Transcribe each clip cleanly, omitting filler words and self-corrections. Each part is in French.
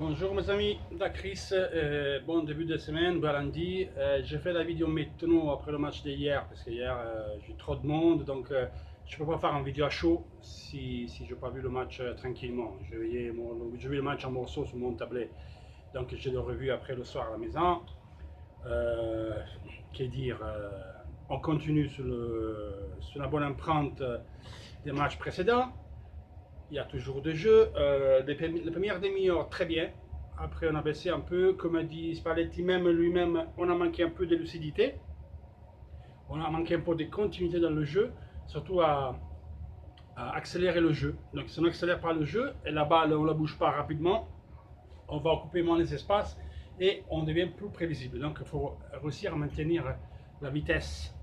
Bonjour mes amis, Chris, bon début de semaine, bon lundi. J'ai fait la vidéo maintenant après le match d'hier parce qu'hier j'ai trop de monde donc je peux pas faire une vidéo à chaud si je n'ai pas vu le match tranquillement. J'ai vu le match en morceaux sur mon tablette donc je l'ai revu après le soir à la maison. Euh, Qu'est dire, on continue sur la bonne empreinte des matchs précédents. Il y a toujours des jeux. Les premières demi-heures, très bien. Après, on a baissé un peu. Comme a dit Spalletti même lui-même, on a manqué un peu de lucidité. On a manqué un peu de continuité dans le jeu, surtout à accélérer le jeu. Donc, si on n'accélère pas le jeu, et la balle, on ne la bouge pas rapidement, on va occuper moins les espaces et on devient plus prévisible. Donc, il faut réussir à maintenir la vitesse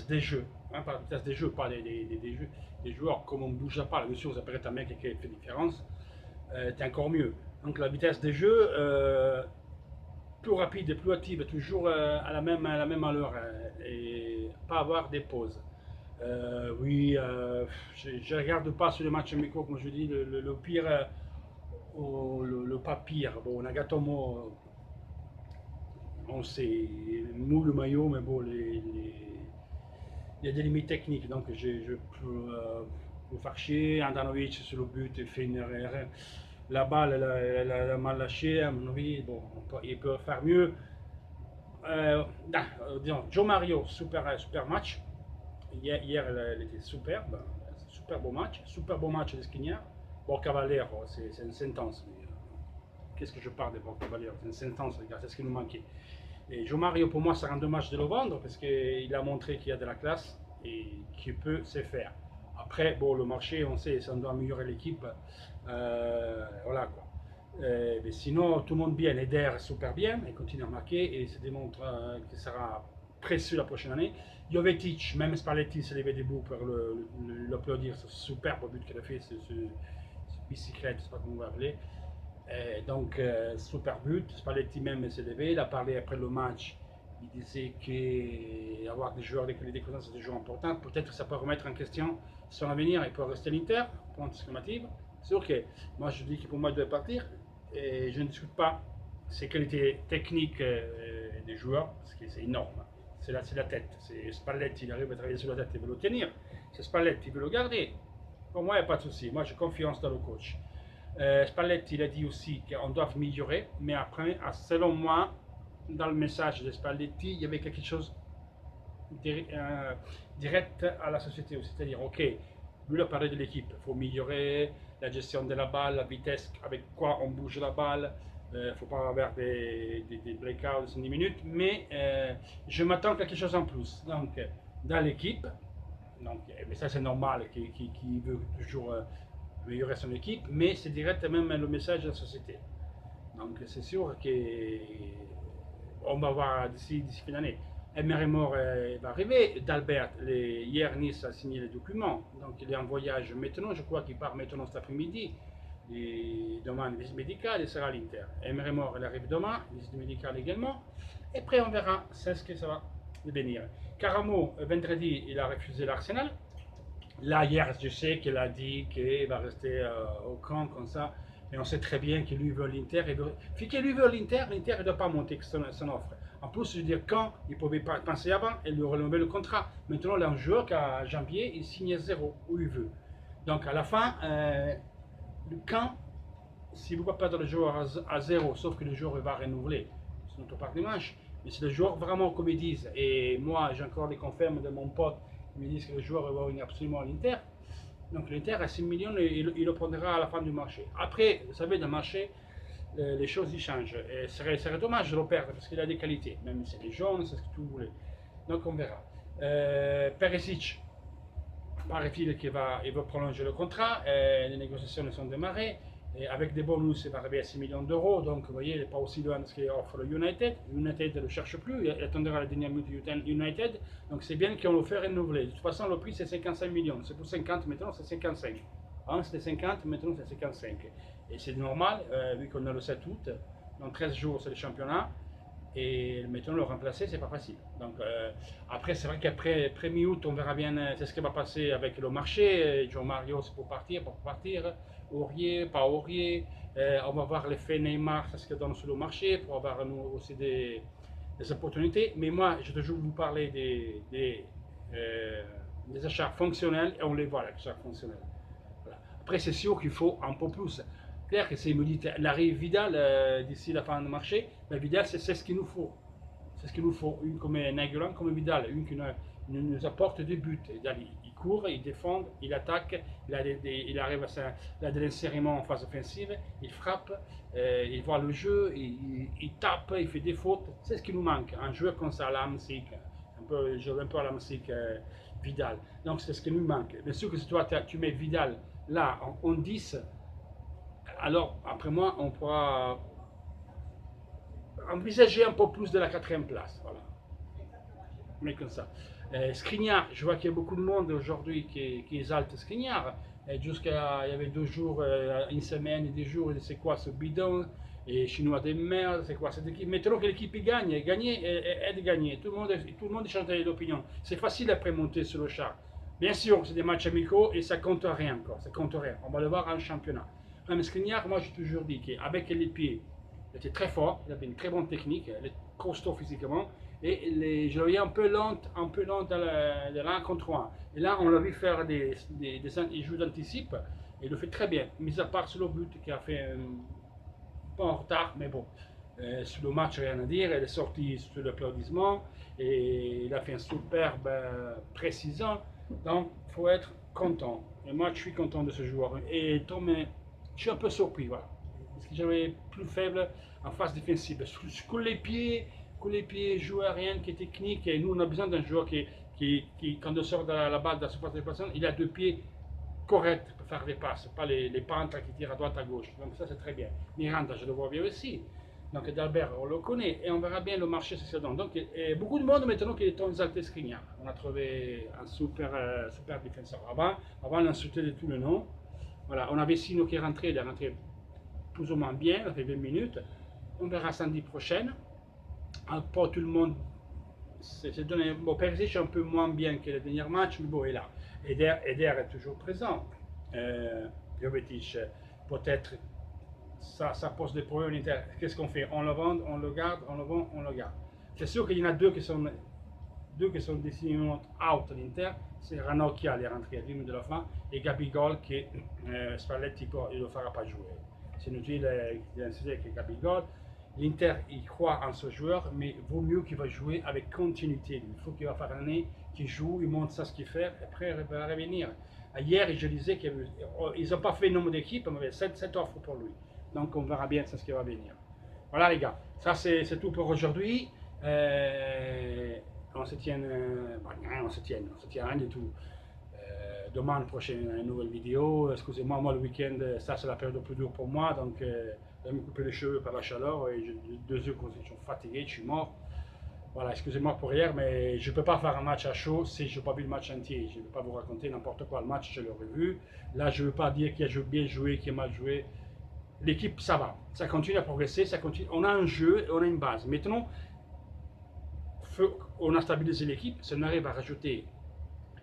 des jeux. Hein, pas la vitesse des jeux, pas des joueurs. Comme on ne bouge pas, bien sûr, vous apparaît un mec qui fait différence, c'est encore mieux. Donc, la vitesse des jeux, plus rapide et plus active, toujours à la même allure et pas avoir des pauses. Oui, je ne regarde pas sur les matchs amicaux, comme je dis, le pire ou le pas pire. Bon, Nagatomo, on sait, mou le maillot, mais bon, il y a des limites techniques, donc je peux vous faire chier. Andanovic sur le but, il fait une erreur. La balle, elle a mal lâché, à mon avis, bon, il peut faire mieux. Disons, Joe Mario, super match. Hier, elle était superbe, super beau match de Skriniar. Bon, Cavallero, c'est une sentence. Qu'est-ce que je parle de Bon Cavallero? C'est une sentence, les gars, c'est ce qui nous manquait. Et Joe Mario, pour moi, ça rend dommage de le vendre parce qu'il a montré qu'il y a de la classe et qu'il peut se faire. Après, bon, le marché, on sait, ça doit améliorer l'équipe. Voilà quoi. Mais sinon, tout le monde bien. Eder super bien, il continue à marquer et se démontre qu'il sera précieux la prochaine année. Jovetic, même Spalletti s'est levé debout pour l'applaudir, ce superbe but qu'il a fait, ce bicyclette, je ne sais pas comment on va appeler. Donc, super but. Spalletti même s'est levé. Il a parlé après le match. Il disait qu'avoir des joueurs avec les décroissances, c'est des joueurs importants. Peut-être que ça peut remettre en question son avenir. Il peut rester à l'Inter. Point exclamatif. C'est ok. Moi, je dis que pour moi, il doit partir. Et je ne discute pas ses qualités techniques des joueurs, parce que c'est énorme. C'est la tête. C'est Spalletti, il arrive à travailler sur la tête, il veut le tenir. C'est Spalletti, il veut le garder. Pour moi, il n'y a pas de souci. Moi, j'ai confiance dans le coach. Spalletti, il a dit aussi qu'on doit améliorer, mais après, selon moi, dans le message de Spalletti, il y avait quelque chose direct à la société aussi. C'est-à-dire, ok, lui, il a parlé de l'équipe, il faut améliorer la gestion de la balle, la vitesse avec quoi on bouge la balle. Il ne faut pas avoir des breakouts de 10 minutes, mais je m'attends à quelque chose en plus. Donc, dans l'équipe, mais ça c'est normal, qui veut toujours améliorer son équipe, mais c'est direct même le message de la société. Donc c'est sûr qu'on va voir d'ici fin d'année. Emery Mort va arriver. D'Albert, hier Nice a signé les documents, donc il est en voyage maintenant, je crois qu'il part maintenant cet après-midi. Il demande une visite médicale, il sera à l'Inter. Emery Mort, il arrive demain, visite médicale également. Et après on verra, c'est ce que ça va devenir. Caramo, vendredi, il a refusé l'Arsenal. Là, hier, je sais qu'il a dit qu'il va rester au camp comme ça, mais on sait très bien qu'il lui veut l'Inter. Puis qu'il lui veut l'Inter ne doit pas monter son offre. En plus, je veux dire, quand il pouvait pas penser avant, il lui renouveler le contrat. Maintenant, là, un joueur qu'à janvier, il signe 0 où il veut. Donc, à la fin, quand, s'il ne veut pas perdre le joueur à 0, sauf que le joueur va renouveler, c'est notre part dimanche. Mais c'est le joueur vraiment comme ils disent, et moi j'ai encore des confirmes de mon pote qui me disent que le joueur va venir absolument à l'Inter. Donc l'Inter à 6 millions, il le prendra à la fin du marché. Après, vous savez, dans le marché, les choses y changent. Et serait dommage de le perdre parce qu'il a des qualités, même si c'est des jaunes, c'est ce que vous voulez. Donc on verra. Perisic, paraît-il qu'il va prolonger le contrat, les négociations sont démarrées. Et avec des bonus, il va arriver à 6 millions d'euros. Donc, vous voyez, il n'est pas aussi loin de ce qu'offre le United. United ne le cherche plus, il attendra la dernière minute United. Donc, c'est bien qu'on le fait renouveler. De toute façon, le prix, c'est 55 millions. C'est pour 50, maintenant, c'est 55. Avant, c'était 50, maintenant, c'est 55. Et c'est normal, vu qu'on a le 7 août. Dans 13 jours, c'est le championnat. Et maintenant, le remplacer, c'est pas facile. Donc, après, c'est vrai qu'après mi-août, on verra bien c'est ce qui va passer avec le marché. Joe Mario, c'est pour partir, pas pour partir. Aurier, pas Aurier. On va voir l'effet Neymar, c'est ce que donne sur le marché, pour avoir nous aussi des opportunités. Mais moi, je vais toujours vous parler des achats fonctionnels et on les voit, les achats fonctionnels. Voilà. Après, c'est sûr qu'il faut un peu plus. Clair que si me dit l'arrivée Vidal d'ici la fin du marché, ben Vidal c'est ce qu'il nous faut. C'est ce qu'il nous faut. Une comme Nainggolan, comme Vidal, une qui nous apporte des buts. Il court, il défend, il attaque, il arrive il a de l'insériment en phase offensive, il frappe, il voit le jeu, il tape, il fait des fautes. C'est ce qui nous manque. Un joueur comme ça, à l'Amsic, un peu à l'Amsic, Vidal. Donc c'est ce qui nous manque. Bien sûr que si toi tu mets Vidal là en 10, alors après moi on pourra envisager un peu plus de la 4e place. Voilà. Mais comme ça. Skriniar, je vois qu'il y a beaucoup de monde aujourd'hui qui exalte Skriniar. Jusqu'à il y avait 2 jours, une semaine et 10 jours, c'est quoi ce bidon? Et Chinois de merde, c'est quoi cette équipe? Maintenant que l'équipe gagne, gagner et de gagner. Tout le monde change d'opinion. C'est facile après monter sur le char. Bien sûr, c'est des matchs amicaux et ça compte rien encore. Ça compte rien. On va le voir en championnat. Mais Skriniar, moi j'ai toujours dit qu'avec les pieds, il était très fort, il avait une très bonne technique, il est costaud physiquement, et je le voyais un peu lent dans le 1 contre 1. Et là, on l'a vu faire des jeux d'anticipe, et il le fait très bien, mis à part sur le but qui a fait un peu en retard, mais bon. Sur le match, rien à dire, elle est sortie sur l'applaudissement, et il a fait un superbe précision, donc il faut être content. Et moi, je suis content de ce joueur. Et Tom, je suis un peu surpris, voilà. Parce que j'avais plus faible en phase défensive. Sur les pieds, joueur rien qui est technique. Et nous, on a besoin d'un joueur qui quand on sort de la balle de la surface de personne, il a 2 pieds corrects pour faire des passes, pas les pentes qui tirent à droite à gauche. Donc ça, c'est très bien. Miranda, je le vois bien aussi. Donc Dalbert, on le connaît. Et on verra bien le marché, ce que ça donne. Donc beaucoup de monde maintenant qui est en exalté Skriniar. On a trouvé un super défenseur. Avant on l'insultait de tout le nom. Voilà, on avait Sino qui est rentré, il est rentré plus ou moins bien, il a fait 20 minutes. On verra samedi prochain. Pas tout le monde s'est donné. Bon, Perisic est un peu moins bien que le dernier match, mais bon, il est là. Eder est toujours présent. Jovetic, peut-être, ça pose des problèmes en Inter. Qu'est-ce qu'on fait? On le vend, on le garde, on le vend, on le garde. C'est sûr qu'il y en a deux qui sont décidément out à l'Inter. C'est Ranocchia, il est rentré à 10 minutes de la fin, et Gabigol qui Spalletti il ne le fera pas jouer. C'est inutile d'insister avec Gabigol. L'Inter, il croit en ce joueur, mais vaut mieux qu'il va jouer avec continuité. Il faut qu'il va faire l'année, qu'il joue, il montre ça ce qu'il fait, et après il va revenir. Hier, je disais qu'ils n'ont pas fait le nombre d'équipes, mais il y avait 7 offres pour lui. Donc on verra bien ce qui va venir. Voilà les gars, ça c'est tout pour aujourd'hui. On se tient rien du tout. Demain, prochaine nouvelle vidéo. Excusez-moi, moi le week-end, ça c'est la période la plus dure pour moi, donc je vais me couper les cheveux par la chaleur et 2 yeux je suis fatigué, je suis mort. Voilà, excusez-moi pour hier, mais je ne peux pas faire un match à chaud si je n'ai pas vu le match entier. Je ne vais pas vous raconter n'importe quoi. Le match, je l'aurais vu. Là, je ne veux pas dire qui a bien joué, qui a mal joué. L'équipe, ça va. Ça continue à progresser. Ça continue. On a un jeu et on a une base. Maintenant, on a stabilisé l'équipe. Si on arrive à rajouter,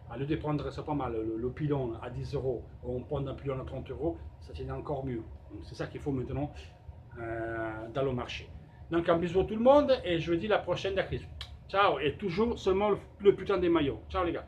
à lieu de prendre, c'est pas mal, le pilon à 10 euros, on prend un pilon à 30 euros, ça c'est encore mieux. C'est ça qu'il faut maintenant dans le marché. Donc un bisou à tout le monde et je vous dis la prochaine, la crise. Ciao, et toujours seulement le putain des maillots. Ciao les gars.